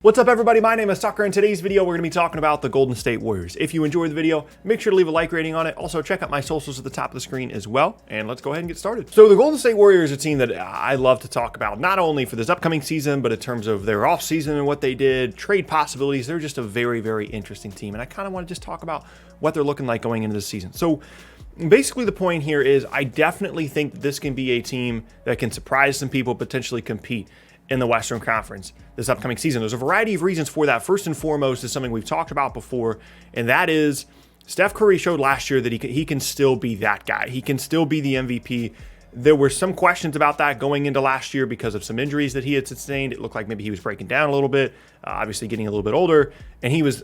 What's up, everybody? My name is Tucker. In today's video, we're going to be talking about the Golden State Warriors. If you enjoyed the video, make sure to leave a like rating on it. Also, check out my socials at the top of the screen as well. And let's go ahead and get started. So the Golden State Warriors are a team that I love to talk about, not only for this upcoming season, but in terms of their offseason and what they did, trade possibilities. They're just a very, very interesting team. And I kind of want to just talk about what they're looking like going into the season. So basically the point here is I definitely think that this can be a team that can surprise some people, potentially compete in the Western Conference this upcoming season. There's a variety of reasons for that. First and foremost is something we've talked about before, and that is Steph Curry showed last year that he can still be that guy. He can still be the MVP. There were some questions about that going into last year because of some injuries that he had sustained. It looked like maybe he was breaking down a little bit, obviously getting a little bit older, and he was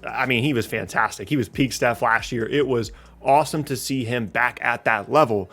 fantastic. He was peak Steph last year. It was awesome to see him back at that level.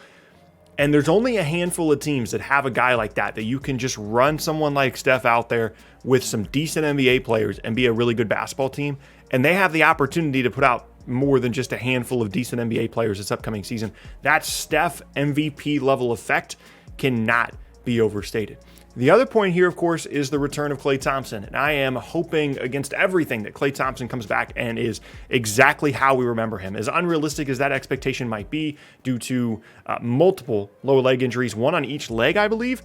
And there's only a handful of teams that have a guy like that you can just run someone like Steph out there with some decent NBA players and be a really good basketball team. And they have the opportunity to put out more than just a handful of decent NBA players this upcoming season. That Steph MVP level effect cannot be overstated. The other point here, of course, is the return of Klay Thompson. And I am hoping against everything that Klay Thompson comes back and is exactly how we remember him. As unrealistic as that expectation might be due to multiple lower leg injuries, one on each leg, I believe,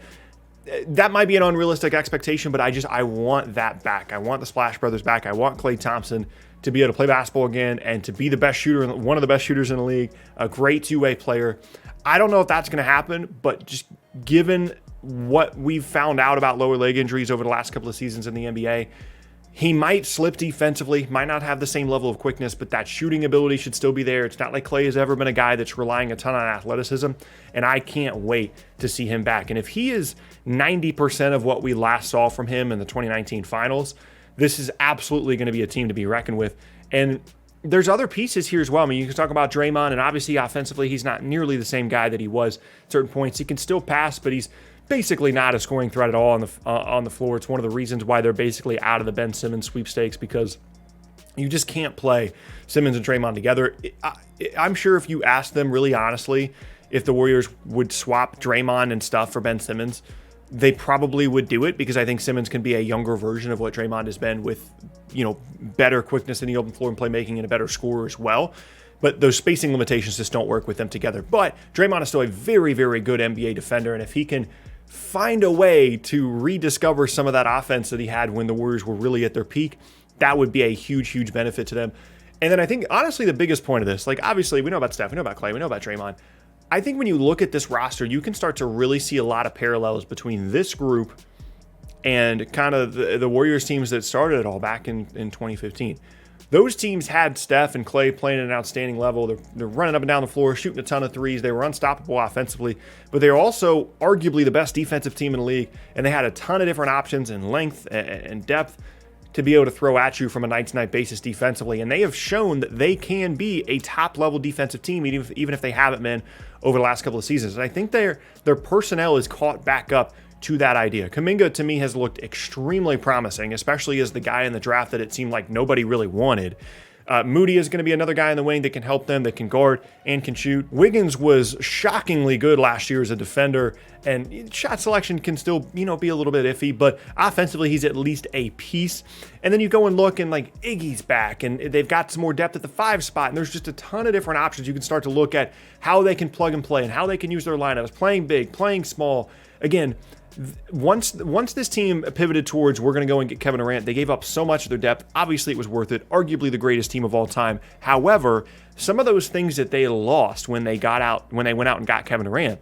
that might be an unrealistic expectation, but I want that back. I want the Splash Brothers back. I want Klay Thompson to be able to play basketball again and to be the best shooter, one of the best shooters in the league, a great two-way player. I don't know if that's going to happen, but just given what we've found out about lower leg injuries over the last couple of seasons in the NBA, he might slip defensively, might not have the same level of quickness, but that shooting ability should still be there. It's not like Klay has ever been a guy that's relying a ton on athleticism, and I can't wait to see him back. And if he is 90% of what we last saw from him in the 2019 finals, this is absolutely going to be a team to be reckoned with. And there's other pieces here as well. I mean, you can talk about Draymond, and obviously offensively, he's not nearly the same guy that he was at certain points. He can still pass, but he's basically not a scoring threat at all on the floor. It's one of the reasons why they're basically out of the Ben Simmons sweepstakes, because you just can't play Simmons and Draymond together. I'm sure if you asked them really honestly if the Warriors would swap Draymond and stuff for Ben Simmons, they probably would do it, because I think Simmons can be a younger version of what Draymond has been with, better quickness in the open floor and playmaking and a better scorer as well. But those spacing limitations just don't work with them together. But Draymond is still a very, very good NBA defender, and if he can find a way to rediscover some of that offense that he had when the Warriors were really at their peak, that would be a huge, huge benefit to them. And then I think, honestly, the biggest point of this, like, obviously, we know about Steph, we know about Klay, we know about Draymond. I think when you look at this roster, you can start to really see a lot of parallels between this group and kind of the Warriors teams that started it all back in 2015. Those teams had Steph and Klay playing at an outstanding level. They're running up and down the floor, shooting a ton of threes. They were unstoppable offensively, but they were also arguably the best defensive team in the league, and they had a ton of different options in length and depth to be able to throw at you from a night-to-night basis defensively. And they have shown that they can be a top-level defensive team, even if they haven't been over the last couple of seasons. And I think their personnel is caught back up to that idea. Kuminga, to me, has looked extremely promising, especially as the guy in the draft that it seemed like nobody really wanted. Moody is going to be another guy in the wing that can help them, that can guard and can shoot. Wiggins was shockingly good last year as a defender, and shot selection can still, be a little bit iffy, but offensively, he's at least a piece. And then you go and look, and like Iggy's back, and they've got some more depth at the 5 spot, and there's just a ton of different options. You can start to look at how they can plug and play and how they can use their lineups, playing big, playing small. Again, once this team pivoted towards we're going to go and get Kevin Durant, they gave up so much of their depth. Obviously, it was worth it. Arguably the greatest team of all time. However, some of those things that they lost when they went out and got Kevin Durant,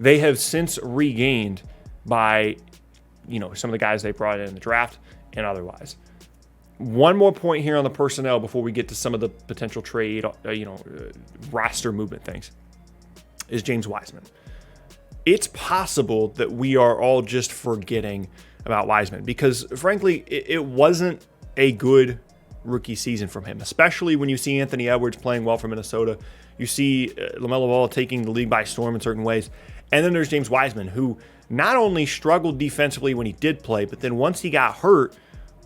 they have since regained by, some of the guys they brought in the draft and otherwise. One more point here on the personnel before we get to some of the potential trade, roster movement things, is James Weissman. It's possible that we are all just forgetting about Weissman because, frankly, it wasn't a good rookie season from him, especially when you see Anthony Edwards playing well for Minnesota. You see LaMelo Ball taking the league by storm in certain ways. And then there's James Weissman, who not only struggled defensively when he did play, but then once he got hurt,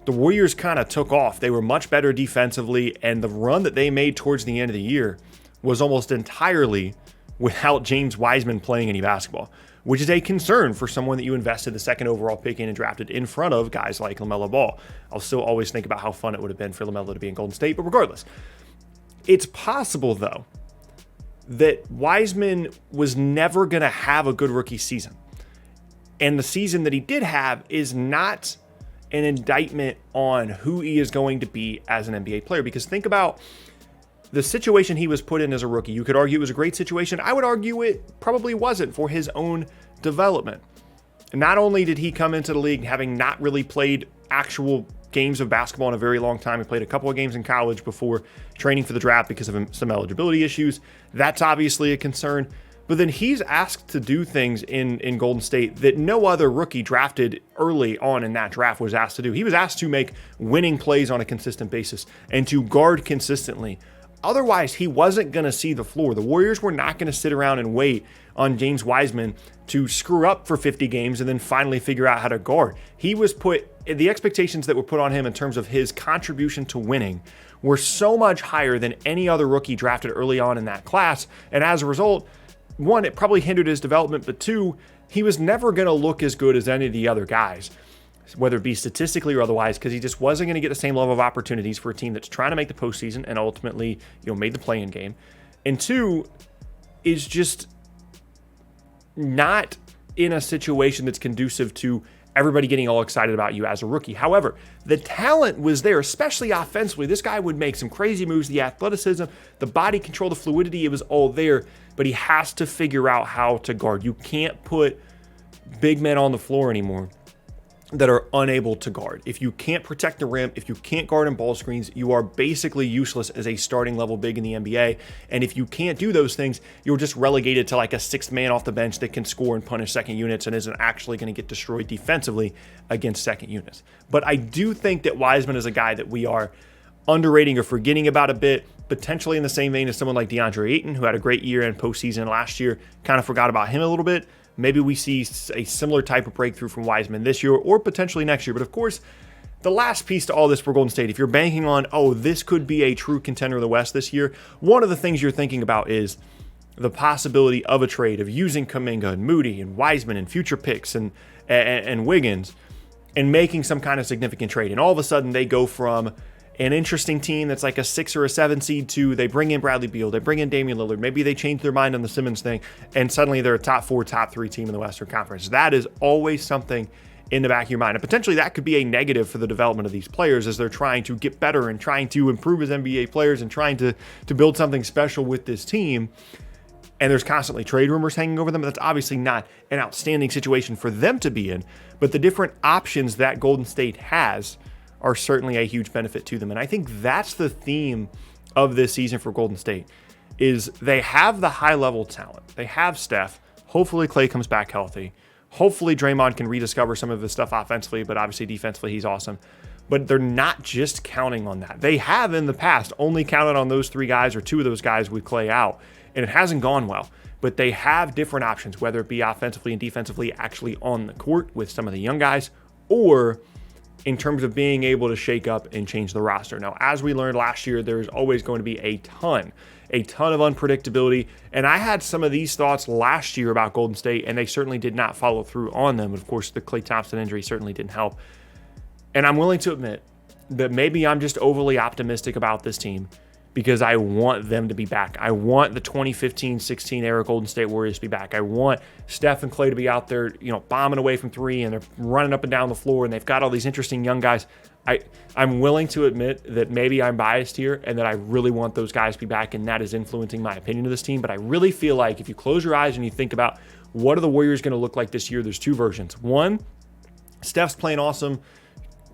the Warriors kind of took off. They were much better defensively, and the run that they made towards the end of the year was almost entirely without James Weissman playing any basketball, which is a concern for someone that you invested the second overall pick in and drafted in front of guys like LaMelo Ball. I'll still always think about how fun it would have been for LaMelo to be in Golden State, but regardless, it's possible, though, that Weissman was never going to have a good rookie season. And the season that he did have is not an indictment on who he is going to be as an NBA player. Because think about the situation he was put in as a rookie. You could argue it was a great situation. I would argue it probably wasn't for his own development. Not only did he come into the league having not really played actual games of basketball in a very long time. He played a couple of games in college before training for the draft because of some eligibility issues. That's obviously a concern. But then he's asked to do things in Golden State that no other rookie drafted early on in that draft was asked to do. He was asked to make winning plays on a consistent basis and to guard consistently. Otherwise, he wasn't going to see the floor. The Warriors were not going to sit around and wait on James Weissman to screw up for 50 games and then finally figure out how to guard. He was the expectations that were put on him in terms of his contribution to winning were so much higher than any other rookie drafted early on in that class. And as a result, one, it probably hindered his development, but two, he was never going to look as good as any of the other guys, whether it be statistically or otherwise, because he just wasn't going to get the same level of opportunities for a team that's trying to make the postseason and ultimately, made the play-in game. And two, is just not in a situation that's conducive to everybody getting all excited about you as a rookie. However, the talent was there, especially offensively. This guy would make some crazy moves, the athleticism, the body control, the fluidity, it was all there, but he has to figure out how to guard. You can't put big men on the floor anymore that are unable to guard. If you can't protect the rim, if you can't guard in ball screens, you are basically useless as a starting level big in the NBA. And if you can't do those things, you're just relegated to like a sixth man off the bench that can score and punish second units and isn't actually going to get destroyed defensively against second units. But I do think that Weissman is a guy that we are underrating or forgetting about a bit, potentially in the same vein as someone like DeAndre Ayton, who had a great year in postseason last year. Kind of forgot about him a little bit. Maybe we see a similar type of breakthrough from Weissman this year or potentially next year. But of course, the last piece to all this for Golden State, if you're banking on, this could be a true contender of the West this year, one of the things you're thinking about is the possibility of a trade, of using Kuminga and Moody and Weissman and future picks and Wiggins and making some kind of significant trade. And all of a sudden they go from an interesting team that's like a 6 or a 7 seed to they bring in Bradley Beal, they bring in Damian Lillard, maybe they change their mind on the Simmons thing, and suddenly they're a top 4, top 3 team in the Western Conference. That is always something in the back of your mind. And potentially that could be a negative for the development of these players as they're trying to get better and trying to improve as NBA players and trying to build something special with this team. And there's constantly trade rumors hanging over them. That's obviously not an outstanding situation for them to be in, but the different options that Golden State has are certainly a huge benefit to them. And I think that's the theme of this season for Golden State, is they have the high-level talent. They have Steph. Hopefully Klay comes back healthy. Hopefully Draymond can rediscover some of his stuff offensively, but obviously defensively he's awesome. But they're not just counting on that. They have in the past only counted on those 3 guys or 2 of those guys with Klay out, and it hasn't gone well. But they have different options, whether it be offensively and defensively actually on the court with some of the young guys, or in terms of being able to shake up and change the roster. Now, as we learned last year, there's always going to be a ton of unpredictability. And I had some of these thoughts last year about Golden State, and they certainly did not follow through on them. Of course, the Klay Thompson injury certainly didn't help. And I'm willing to admit that maybe I'm just overly optimistic about this team because I want them to be back. I want the 2015-16 era Golden State Warriors to be back. I want Steph and Klay to be out there, bombing away from 3 and they're running up and down the floor and they've got all these interesting young guys. I'm willing to admit that maybe I'm biased here and that I really want those guys to be back, and that is influencing my opinion of this team. But I really feel like if you close your eyes and you think about what are the Warriors going to look like this year, there's 2 versions. One, Steph's playing awesome.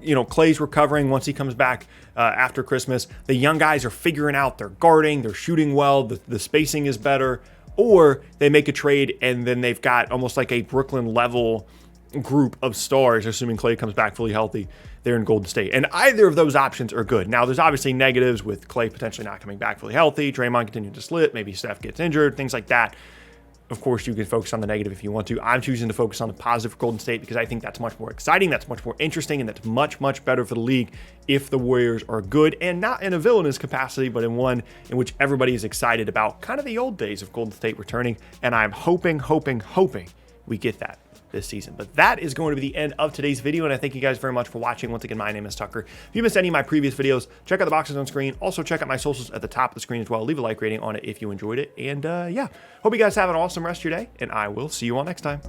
Klay's recovering once he comes back after Christmas. The young guys are figuring out, they're guarding, they're shooting well, the spacing is better. Or they make a trade and then they've got almost like a Brooklyn level group of stars, assuming Klay comes back fully healthy, there in Golden State. And either of those options are good. Now, there's obviously negatives with Klay potentially not coming back fully healthy, Draymond continuing to slip, maybe Steph gets injured, things like that. Of course, you can focus on the negative if you want to. I'm choosing to focus on the positive for Golden State because I think that's much more exciting, that's much more interesting, and that's much, much better for the league if the Warriors are good, and not in a villainous capacity, but in one in which everybody is excited about kind of the old days of Golden State returning. And I'm hoping we get that this season. But that is going to be the end of today's video, and I thank you guys very much for watching. Once again, my name is Tucker. If you missed any of my previous videos, check out the boxes on screen. Also, check out my socials at the top of the screen as well. Leave a like rating on it if you enjoyed it. And yeah, hope you guys have an awesome rest of your day, and I will see you all next time.